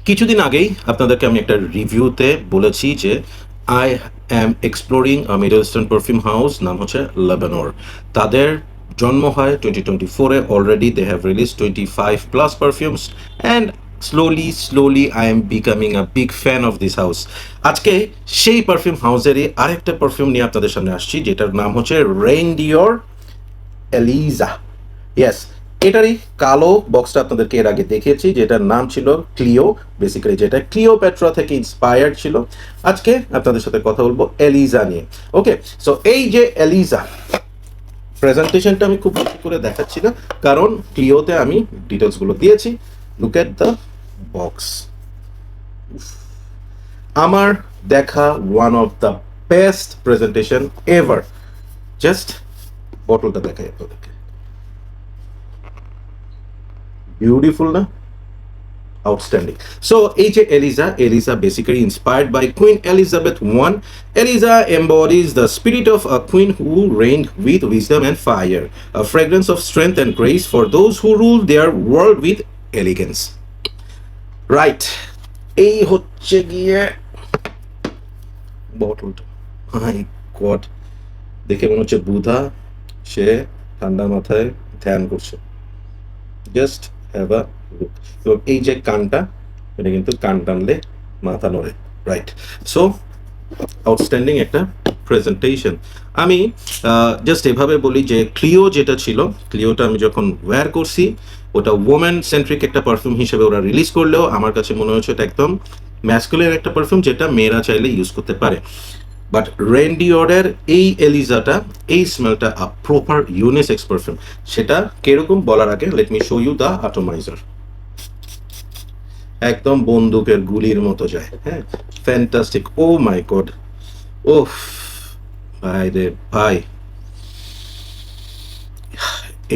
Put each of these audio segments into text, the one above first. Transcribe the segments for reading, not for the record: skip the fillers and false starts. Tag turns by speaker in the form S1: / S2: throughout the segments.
S1: কিছুদিন আগেই আপনাদেরকে আমি একটা রিভিউতে বলেছি যে I am exploring middle eastern perfume house, নাম হচ্ছে লেবানর। তাদের জন্ম হয় 2024-এ। Already they have release 25+ perfumes and slowly I am becoming a big fan of this house. আজকে সেই পারফিউম হাউসেরই আরেকটা পারফিউম নিয়ে আপনাদের সামনে আসছি, যেটার নাম হচ্ছে রেইনডিওর এলিজা। ইয়েস, এটারই কালো বক্সটা আপনাদেরকে এর আগে দেখিয়েছি, যেটার নাম ছিল ক্লিও। বেসিক্যালি যেটা ক্লিওপ্যাট্রা থেকে ইন্সপায়ার্ড ছিল। আজকে আপনাদের সাথে কথা বলবো এলিজা নিয়ে। ওকে, সো এই যে এলিজা, প্রেজেন্টেশনটা আমি খুব বেশি করে দেখাচ্ছি না, কারণ ক্লিওতে আমি ডিটেলসগুলো দিয়েছি। Look at the box. আমার দেখা one of the best presentation ever. Just বটলটা দেখাই আপনাদেরকে। বিউটিফুল না? Outstanding. So, H. Eliza basically inspired by Queen Elizabeth I. Eliza embodies the spirit of a queen who reigned with wisdom and fire, a fragrance of strength and grace for those who rule their world with elegance. Right. এই হচ্ছে গিয়ে বটলটা। মাই god, দেখে মনে হচ্ছে বুধা সে ঠান্ডা মাথায় ধ্যান করছে। Just have a look. এবং এই যে কানটা, এটা কিন্তু কান টানলে মাথা নড়ে। রাইট। সো আউটস্ট্যান্ডিং একটা প্রেজেন্টেশন। আমি জাস্ট এভাবে বলি যে ক্লিও যেটা ছিল, ক্লিওটা আমি যখন ওয়্যার করছি, ওটা ওমেন সেন্ট্রিক একটা পারফিউম হিসেবে ওরা রিলিজ করলেও আমার কাছে মনে হচ্ছে এটা একদম ম্যাসকুলিন একটা পারফিউম, যেটা মেয়েরা চাইলে ইউজ করতে পারে। বাট রেন্ডিওরের এই এলিজাটা, এই স্মেলটা আ প্রপার ইউনিসেক্স পারফিউম। সেটা কিরকম বলার আগে let me show you the atomiser. একদম বন্দুকের গুলির মতো যায়। হ্যাঁ, ফ্যান্টাস্টিক। ও মাই গড, ওফ ভাই রে ভাই,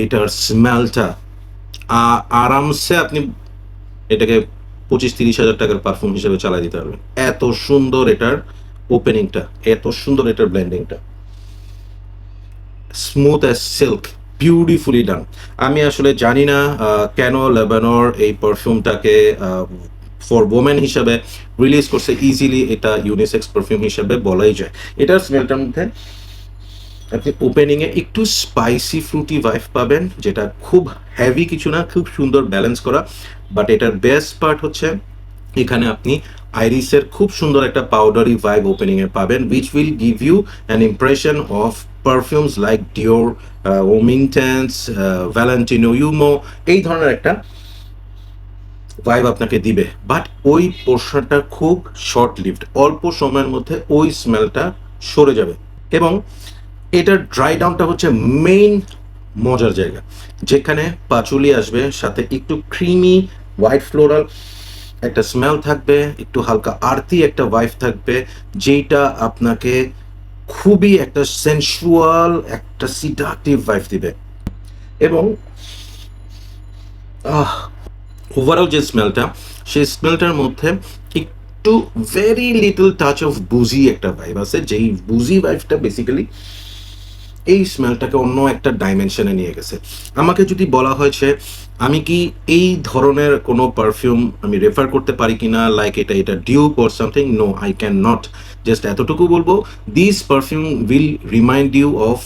S1: এটার স্মেলটা আরামসে আপনি এটাকে 25-30 হাজার টাকার পারফিউম হিসেবে চালাই দিতে পারবেন। এত সুন্দর এটার ওপেনিংটা, এত সুন্দর এটার ব্লেন্ডিংটা, স্মুথ অ্যাজ সিল্ক, বিউটিফুলি ডান। আমি আসলে জানি না কেন লেবানর এই পারফিউমটাকে ফর ওমেন হিসাবে রিলিজ করছে। ইজিলি এটা ইউনিসেক্স পারফিউম হিসাবে বলাই যায়। এটার স্মেলটার মধ্যে আপনি ওপেনিংয়ে একটু স্পাইসি ফ্রুটি ভাইভ পাবেন, যেটা খুব হেভি কিছু না, খুব সুন্দর ব্যালেন্স করা। বাট এটার বেস্ট পার্ট হচ্ছে এখানে আপনি আইরিসের খুব সুন্দর একটা পাউডারি ভাইব ওপেনিংয়ে পাবেন, which will give you an impression of perfumes like Dior, ওমিংটেন্স, ভ্যালেন্টিনো ইউমো, এই ধরনের একটা ভাইব আপনাকে দিবে। বাট ওই পোর্শনটা খুব শর্ট লিভড, অল্প সময়ের মধ্যে ওই স্মেলটা সরে যাবে। এবং এটার ড্রাই ডাউনটা হচ্ছে মেইন মজার জায়গা, যেখানে পাচুলি আসবে, সাথে একটু ক্রিমি হোয়াইট ফ্লোরাল একটা স্মেল থাকবে, একটু হালকা আরতি একটা ভাইব থাকবে, যেটা আপনাকে খুবই একটা সেন্সুয়াল একটা সিডাকটিভ ভাইব দিবে। এবং ওভারঅল যে স্মেলটা, সেই স্মেলটার মধ্যে একটু ভেরি লিটল টাচ অফ বুজি একটা ভাইব আছে, যেই বুজি ভাইবটা বেসিক্যালি এই স্মেলটাকে অন্য একটা ডাইমেনশনে নিয়ে গেছে। আমাকে যদি বলা হয়েছে আমি কি এই ধরনের কোনো পারফিউম আমি রেফার করতে পারি কিনা, লাইক এটা dupe or something, no I cannot. জাস্ট এতটুকু বলবো, this perfume will remind you of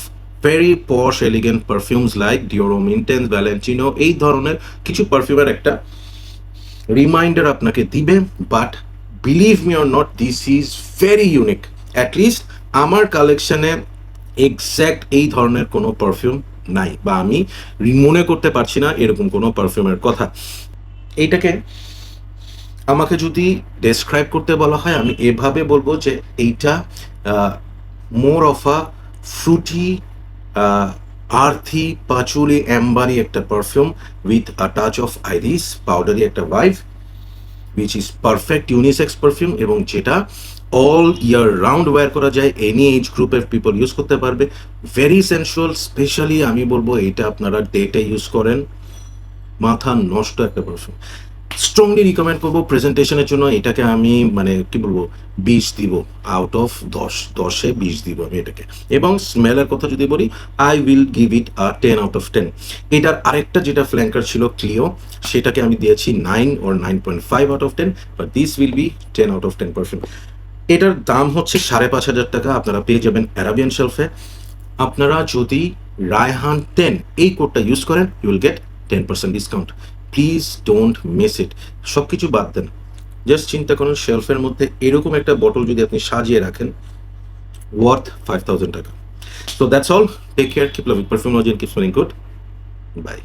S1: very posh elegant perfumes like Dior, intense, Valentino, এই ধরনের কিছু পারফিউমের একটা রিমাইন্ডার আপনাকে দিবে। But believe me or not, this is very unique. At least আমার কালেকশনে এক্স্যাক্ট এই ধরনের কোনো পারফিউম নাই, বা আমি মনে করতে পারছি না এরকম কোনো পারফিউমের কথা। এইটাকে আমাকে যদি ডেসক্রাইব করতে বলা হয়, আমি এভাবে বলবো যে এইটা মোর অফ আ ফ্রুটি, আর্থি, পাচুলি, অ্যাম্বারি একটা perfume with a touch of iris, powdery একটা vibe, which is perfect unisex perfume, এবং যেটা অল ইয়ার রাউন্ড ওয়্যার করা যায়, এনি এজ গ্রুপের পিপল ইউজ করতে পারবে। ভেরি সেন্সুয়াল, স্পেশালি আমি বলবো এটা আপনারা ডেটে ইউজ করেন, মাথা নষ্ট একটা পারফিউম। স্ট্রংলি রিকমেন্ড করবো প্রেজেন্টেশনের জন্য। এটাকে আমি মানে কি বলবো 20 দিব, আউট অফ 10 20 দিব আমি এটাকে। এবং স্মেলের কথা যদি বলি, I will give it 10 out of 10। এটার আরেকটা যেটা ফ্ল্যাঙ্কার ছিল ক্লিও, সেটাকে আমি দিয়েছি 9 or 9.5 out of 10, but this will be 10 out of 10 perfume. এটার দাম হচ্ছে 5,500 টাকা, আপনারা পেয়ে যাবেন অ্যারাবিয়ান শেলফে। আপনারা যদি রায়হান 10 এই কোডটা ইউজ করেন, you will get 10% discount. Please don't miss it. সব কিছু বাদ দেন, জাস্ট চিন্তা করুন শেলফের মধ্যে এরকম একটা বটল যদি আপনি সাজিয়ে রাখেন, ওয়ার্থ 5,000 টাকা। So that's all, take care, keep loving Perfumology, keep smelling good, by.